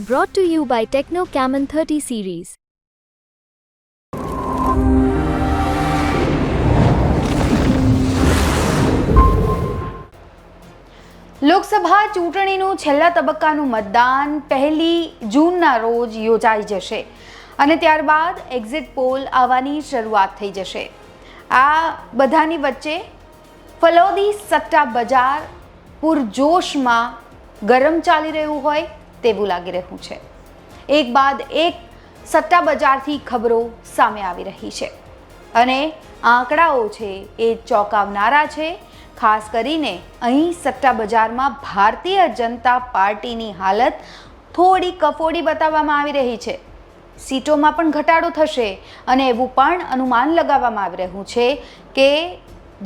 Brought to you by Techno Camon 30 series. Lok Sabha ચૂંટણીનું છેલ્લા તબક્કાનું મતદાન 1 જૂનના રોજ યોજાઈ જશે અને ત્યારબાદ એક્ઝિટ પોલ આવવાની શરૂઆત થઈ જશે. આ બધાની વચ્ચે ફલોદી સટ્ટા બજાર પૂરજોશમાં ગરમ ચાલી રહ્યું હોય તેવું લાગી રહ્યું છે. એક બાદ એક સટ્ટા બજારથી ખબરો સામે આવી રહી છે અને આંકડાઓ છે એ ચોંકાવનારા છે. ખાસ કરીને અહીં સટ્ટા બજારમાં ભારતીય જનતા પાર્ટીની હાલત થોડી કફોડી બતાવવામાં આવી રહી છે. સીટોમાં પણ ઘટાડો થશે અને એવું પણ અનુમાન લગાવવામાં આવી રહ્યું છે કે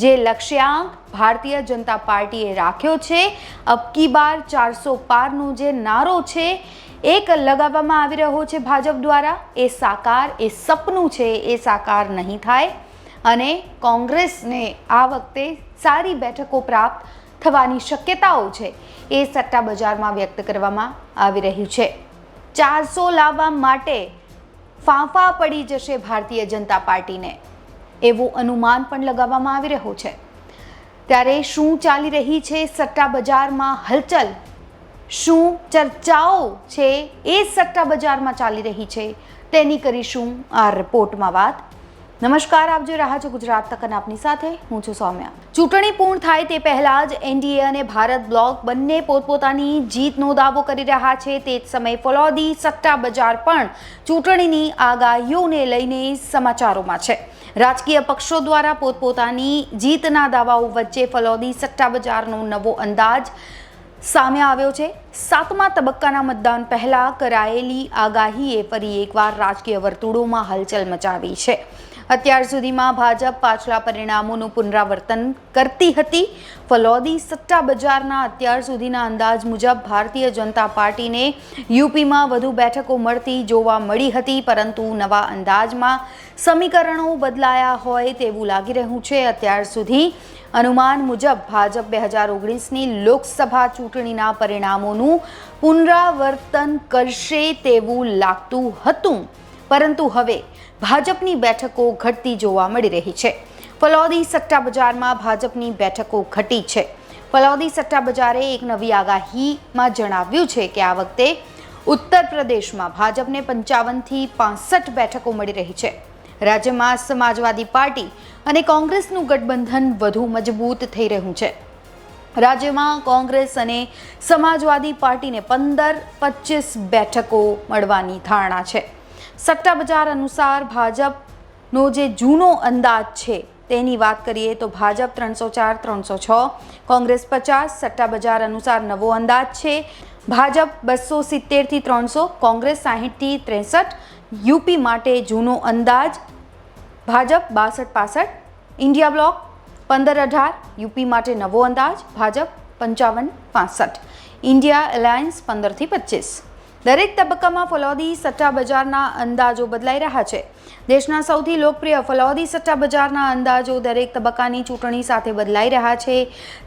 જે લક્ષ્યાંક ભારતીય જનતા પાર્ટીએ રાખ્યો છે, અબકી બાર 400 પારનો જે નારો છે એક લગાવવામાં આવી રહ્યો છે ભાજપ દ્વારા, એ સપનું છે એ સાકાર નહીં થાય અને કોંગ્રેસને આ વખતે સારી બેઠકો પ્રાપ્ત થવાની શક્યતાઓ છે એ સટ્ટા બજારમાં વ્યક્ત કરવામાં આવી રહ્યું છે. 400 લાવવા માટે ફાંફા પડી જશે ભારતીય જનતા પાર્ટીને એવું અનુમાન પણ લગાવવામાં આવી રહ્યું છે. ત્યારે શું ચાલી રહી છે સટ્ટા બજારમાં હલચલ, શું ચર્ચાઓ છે એ સટ્ટા બજારમાં ચાલી રહી છે તેની કરીશું આ રિપોર્ટમાં વાત. નમસ્કાર, આપ જોઈ રહ્યા છો ગુજરાત તક અને આપની સાથે હું છું સૌમ્યા. ચૂંટણી પૂર્ણ થાય તે પહેલા જ એનડીએ અને ભારત બ્લોક બંને પોતપોતાની જીતનો દાવો કરી રહ્યા છે. તે જ સમયે ફલોદી સટ્ટા બજાર પણ ચૂંટણીની આગાહીઓને લઈને સમાચારોમાં છે. રાજકીય પક્ષો દ્વારા પોતપોતાની જીતના દાવાઓ વચ્ચે ફલોદી સટ્ટા બજારનો નવો અંદાજ સામે આવ્યો છે. 7મા તબક્કાના મતદાન પહેલા કરાયેલી આગાહીએ ફરી એકવાર રાજકીય વર્તુળોમાં હલચલ મચાવી છે. અત્યાર સુધીમાં ભાજપ પાછલા પરિણામોનું પુનરાવર્તન કરતી હતી. ફલોદી સટ્ટા બજારના અત્યાર સુધીના અંદાજ મુજબ ભારતીય જનતા પાર્ટીને યુપીમાં વધુ બેઠકો મળતી જોવા મળી હતી, પરંતુ નવા અંદાજમાં સમીકરણો બદલાયા હોય તેવું લાગી રહ્યું છે. અત્યાર સુધી અનુમાન મુજબ ભાજપ 2019ની લોકસભા ચૂંટણીના પરિણામોનું પુનરાવર્તન કરશે તેવું લાગતું હતું, પરંતુ હવે ભાજપની બેઠકો ઘટતી જોવા મળી રહી છે. ફલોદી સટ્ટા બજારમાં ભાજપની બેઠકો ઘટી છે. ફલોદી સટ્ટા બજારે એક નવી આગાહીમાં જણાવ્યું છે કે આ વખતે ઉત્તર પ્રદેશમાં ભાજપને 55થી 65 બેઠકો મળી રહી છે. રાજ્યમાં સમાજવાદી પાર્ટી અને કોંગ્રેસનું ગઠબંધન વધુ મજબૂત થઈ રહ્યું છે. રાજ્યમાં કોંગ્રેસ અને સમાજવાદી પાર્ટીને 15-25 બેઠકો મળવાની ધારણા છે. સટ્ટા બજાર અનુસાર ભાજપનો જે જૂનો અંદાજ છે તેની વાત કરીએ તો ભાજપ 304-306, કોંગ્રેસ 50. સટ્ટા બજાર અનુસાર નવો અંદાજ છે ભાજપ 270થી 300, કોંગ્રેસ 60થી 63. યુપી માટે જૂનો અંદાજ ભાજપ 62-65, ઇન્ડિયા બ્લોક 15-18. યુપી માટે નવો અંદાજ ભાજપ 55-65, ઇન્ડિયા એલાયન્સ 15થી 25. દરેક તબક્કામાં ફલોદી સટ્ટા બજારના અંદાજો બદલાઈ રહ્યા છે. દેશના સૌથી લોકપ્રિય ફલોદી સટ્ટા બજારના અંદાજો દરેક તબક્કાની ચૂંટણી સાથે બદલાઈ રહ્યા છે.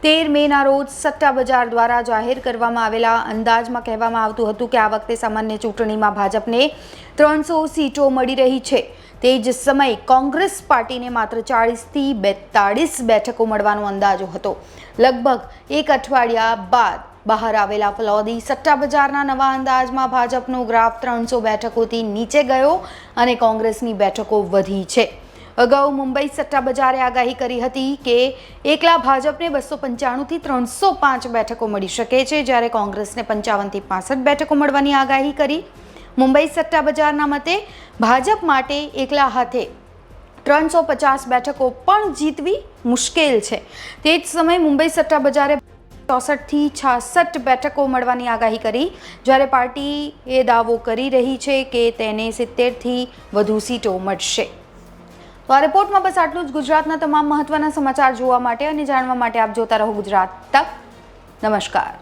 13 મેના રોજ સટ્ટા બજાર દ્વારા જાહેર કરવામાં આવેલા અંદાજમાં કહેવામાં આવતું હતું કે આ વખતે સામાન્ય ચૂંટણીમાં ભાજપને 300 સીટો મળી રહી છે. તે જ સમયે કોંગ્રેસ પાર્ટીને માત્ર 40થી 42 બેઠકો મળવાનો અંદાજો હતો. લગભગ એક અઠવાડિયા બાદ બહાર આવેલા ફલોદી સટ્ટા બજારના નવા અંદાજમાં ભાજપનો ગ્રાફ 300 બેઠકોથી નીચે ગયો અને કોંગ્રેસની બેઠકો વધી છે. અગાઉ મુંબઈ સટ્ટા બજારે આગાહી કરી હતી કે એકલા ભાજપને 295થી 305 બેઠકો મળી શકે છે, જ્યારે કોંગ્રેસને 55થી 65 બેઠકો મળવાની આગાહી કરી. મુંબઈ સટ્ટા બજારના મતે ભાજપ માટે એકલા હાથે 350 બેઠકો પણ જીતવી મુશ્કેલ છે. તે જ સમયે મુંબઈ સટ્ટા બજારે 64થી 66 બેઠકો મળવાની આગાહી કરી, જ્યારે પાર્ટી એ દાવો કરી રહી છે કે તેને 70થી વધુ સીટો મળશે. તો આ રિપોર્ટમાં બસ આટલું જ. ગુજરાતના તમામ મહત્વના સમાચાર જોવા માટે અને જાણવા માટે આપ જોતા રહો ગુજરાત તક. નમસ્કાર.